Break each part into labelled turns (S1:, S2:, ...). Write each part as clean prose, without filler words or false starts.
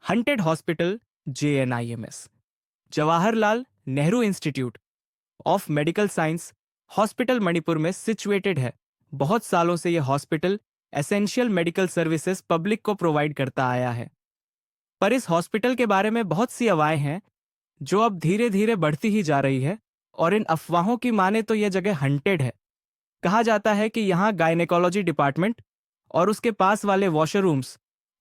S1: Hunted hospital JNIMS Jawaharlal Nehru institute of medical science hospital Manipur में situated है। बहुत सालों से यह hospital essential medical services public को प्रोवाइड करता आया है। पर इस हॉस्पिटल के बारे में बहुत सी अफवाहें हैं जो अब धीरे धीरे बढ़ती ही जा रही है, और इन अफवाहों की माने तो यह जगह हंटेड है। कहा जाता है कि यहाँ गायनेकोलॉजी डिपार्टमेंट और उसके पास वाले वॉशरूम्स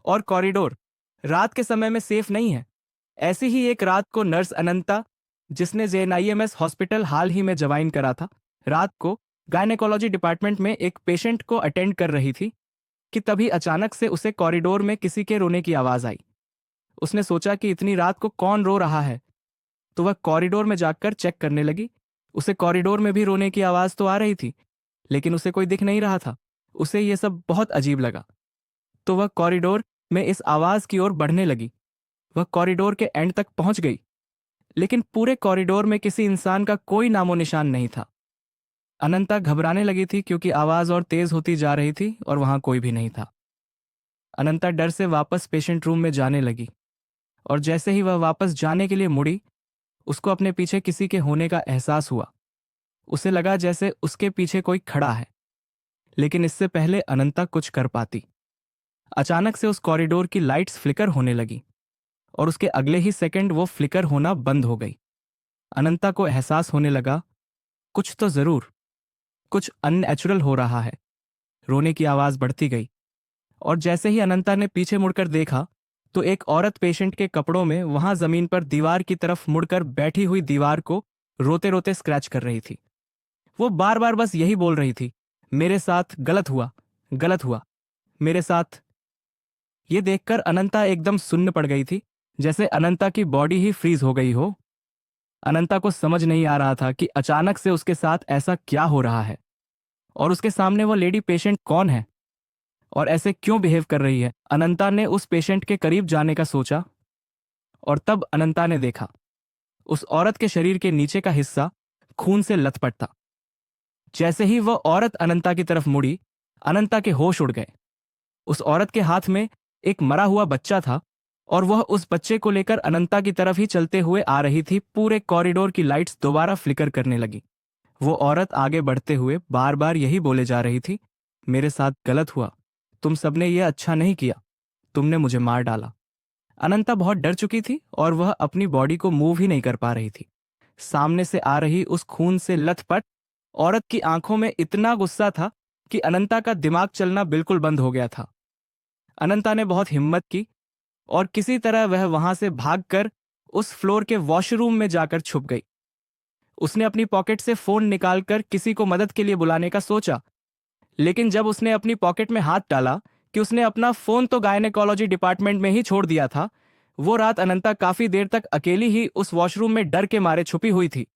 S1: और कॉरिडोर रात के समय में सेफ नहीं है। ऐसी ही एक रात को नर्स अनंता, जिसने JNIMS हॉस्पिटल हाल ही में ज्वाइन करा था, रात को गायनेकोलॉजी डिपार्टमेंट में एक पेशेंट को अटेंड कर रही थी कि तभी अचानक से उसे कॉरिडोर में किसी के रोने की आवाज आई। उसने सोचा कि इतनी रात को कौन रो रहा है, तो वह कॉरिडोर में जाकर चेक करने लगी। उसे कॉरिडोर में भी रोने की आवाज तो आ रही थी, लेकिन उसे कोई दिख नहीं रहा था। उसे यह सब बहुत अजीब लगा, तो वह कॉरिडोर में इस आवाज की ओर बढ़ने लगी। वह कॉरिडोर के एंड तक पहुंच गई, लेकिन पूरे कॉरिडोर में किसी इंसान का कोई नामो निशान नहीं था। अनंता घबराने लगी थी क्योंकि आवाज और तेज होती जा रही थी और वहां कोई भी नहीं था। अनंता डर से वापस पेशेंट रूम में जाने लगी, और जैसे ही वह वापस जाने के लिए मुड़ी, उसको अपने पीछे किसी के होने का एहसास हुआ। उसे लगा जैसे उसके पीछे कोई खड़ा है, लेकिन इससे पहले अनंता कुछ कर पाती, अचानक से उस कॉरिडोर की लाइट्स फ्लिकर होने लगी और उसके अगले ही सेकंड वो फ्लिकर होना बंद हो गई। अनंता को एहसास होने लगा कुछ तो जरूर, कुछ अननेचुरल हो रहा है। रोने की आवाज बढ़ती गई, और जैसे ही अनंता ने पीछे मुड़कर देखा तो एक औरत पेशेंट के कपड़ों में वहां जमीन पर दीवार की तरफ मुड़कर बैठी हुई दीवार को रोते रोते स्क्रैच कर रही थी। वो बार बार बस यही बोल रही थी, मेरे साथ गलत हुआ, गलत हुआ, मेरे साथ। ये देखकर अनंता एकदम सुन्न पड़ गई थी, जैसे अनंता की बॉडी ही फ्रीज हो गई हो। अनंता को समझ नहीं आ रहा था कि अचानक से उसके साथ ऐसा क्या हो रहा है, और उसके सामने वो लेडी पेशेंट कौन है और ऐसे क्यों बिहेव कर रही है। अनंता ने उस पेशेंट के करीब जाने का सोचा, और तब अनंता ने देखा उस औरत के शरीर के नीचे का हिस्सा खून से लथपथ था। जैसे ही वह औरत अनंता की तरफ मुड़ी, अनंता के होश उड़ गए। उस औरत के हाथ में एक मरा हुआ बच्चा था, और वह उस बच्चे को लेकर अनंता की तरफ ही चलते हुए आ रही थी। पूरे कॉरिडोर की लाइट्स दोबारा फ्लिकर करने लगी। वो औरत आगे बढ़ते हुए बार बार यही बोले जा रही थी, मेरे साथ गलत हुआ, तुम सबने ये अच्छा नहीं किया, तुमने मुझे मार डाला। अनंता बहुत डर चुकी थी और वह अपनी बॉडी को मूव ही नहीं कर पा रही थी। सामने से आ रही उस खून से लथपथ औरत की आंखों में इतना गुस्सा था कि अनंता का दिमाग चलना बिल्कुल बंद हो गया था। अनंता ने बहुत हिम्मत की और किसी तरह वह वहां से भागकर उस फ्लोर के वॉशरूम में जाकर छुप गई। उसने अपनी पॉकेट से फोन निकालकर किसी को मदद के लिए बुलाने का सोचा, लेकिन जब उसने अपनी पॉकेट में हाथ डाला कि उसने अपना फोन तो गायनेकोलॉजी डिपार्टमेंट में ही छोड़ दिया था। वो रात अनंता काफी देर तक अकेली ही उस वॉशरूम में डर के मारे छुपी हुई थी।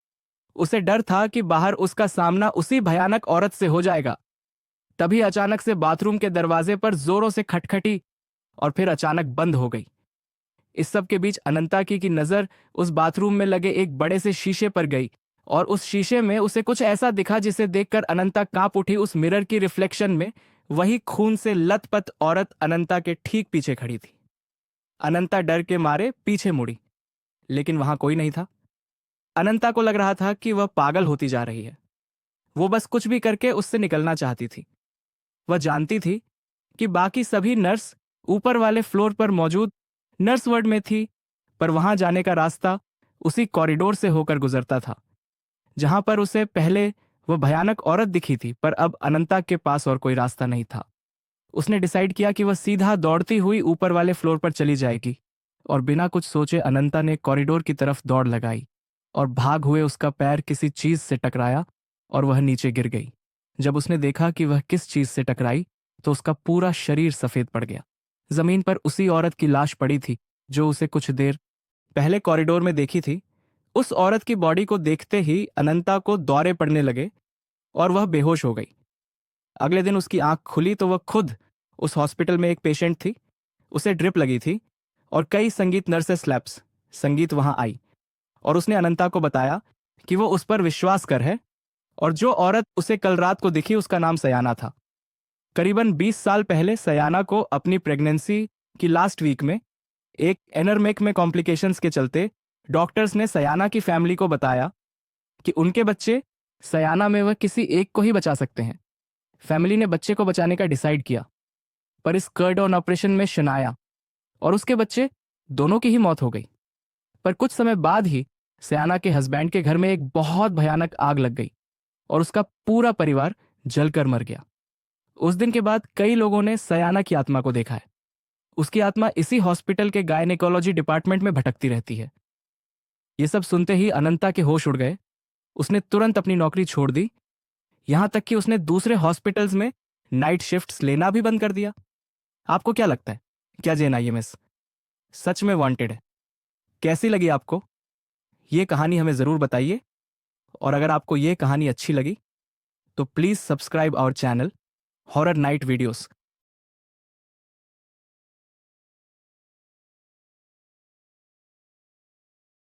S1: उसे डर था कि बाहर उसका सामना उसी भयानक औरत से हो जाएगा। तभी अचानक से बाथरूम के दरवाजे पर जोरों से खटखटी और फिर अचानक बंद हो गई। इस सब के बीच अनंता की नजर उस बाथरूम में लगे एक बड़े से शीशे पर गई, और उस शीशे में उसे कुछ ऐसा दिखा जिसे देखकर अनंता कांप उठी। उस मिरर की रिफ्लेक्शन में वही खून से लथपथ औरत अनंता के ठीक पीछे खड़ी थी। अनंता डर के मारे पीछे मुड़ी, लेकिन वहां कोई नहीं था। अनंता को लग रहा था कि वह पागल होती जा रही है। वो बस कुछ भी करके उससे निकलना चाहती थी। वह जानती थी कि बाकी सभी नर्स ऊपर वाले फ्लोर पर मौजूद नर्स वार्ड में थी, पर वहां जाने का रास्ता उसी कॉरिडोर से होकर गुजरता था जहां पर उसे पहले वह भयानक औरत दिखी थी। पर अब अनंता के पास और कोई रास्ता नहीं था। उसने डिसाइड किया कि वह सीधा दौड़ती हुई ऊपर वाले फ्लोर पर चली जाएगी, और बिना कुछ सोचे अनंता ने कॉरिडोर की तरफ दौड़ लगाई, और भाग हुए उसका पैर किसी चीज से टकराया और वह नीचे गिर गई। जब उसने देखा कि वह किस चीज से टकराई, तो उसका पूरा शरीर सफेद पड़ गया। जमीन पर उसी औरत की लाश पड़ी थी जो उसे कुछ देर पहले कॉरिडोर में देखी थी। उस औरत की बॉडी को देखते ही अनंता को दौरे पड़ने लगे और वह बेहोश हो गई। अगले दिन उसकी आंख खुली तो वह खुद उस हॉस्पिटल में एक पेशेंट थी। उसे ड्रिप लगी थी और कई संगीत नर्सेस लैब्स संगीत वहां आई, और उसने अनंता को बताया कि वो उस पर विश्वास कर है, और जो औरत उसे कल रात को दिखी उसका नाम सयाना था। करीबन 20 साल पहले सयाना को अपनी प्रेगनेंसी की लास्ट वीक में एक एनरमेक में कॉम्प्लिकेशंस के चलते डॉक्टर्स ने सयाना की फैमिली को बताया कि उनके बच्चे सयाना में वह किसी एक को ही बचा सकते हैं। फैमिली ने बच्चे को बचाने का डिसाइड किया, पर इस कर्ड ऑन ऑपरेशन में शनाया और उसके बच्चे दोनों की ही मौत हो गई। पर कुछ समय बाद ही सयाना के हस्बैंड के घर में एक बहुत भयानक आग लग गई और उसका पूरा परिवार जलकर मर गया। उस दिन के बाद कई लोगों ने सयाना की आत्मा को देखा है। उसकी आत्मा इसी हॉस्पिटल के गायनेकोलॉजी डिपार्टमेंट में भटकती रहती है। ये सब सुनते ही अनंता के होश उड़ गए। उसने तुरंत अपनी नौकरी छोड़ दी, यहां तक कि उसने दूसरे हॉस्पिटल्स में नाइट शिफ्ट्स लेना भी बंद कर दिया। आपको क्या लगता है, क्या जेएनआईएमएस सच में वांटेड है? कैसी लगी आपको ये कहानी? हमें जरूर बताइए। और अगर आपको ये कहानी अच्छी लगी तो please subscribe our channel horror night videos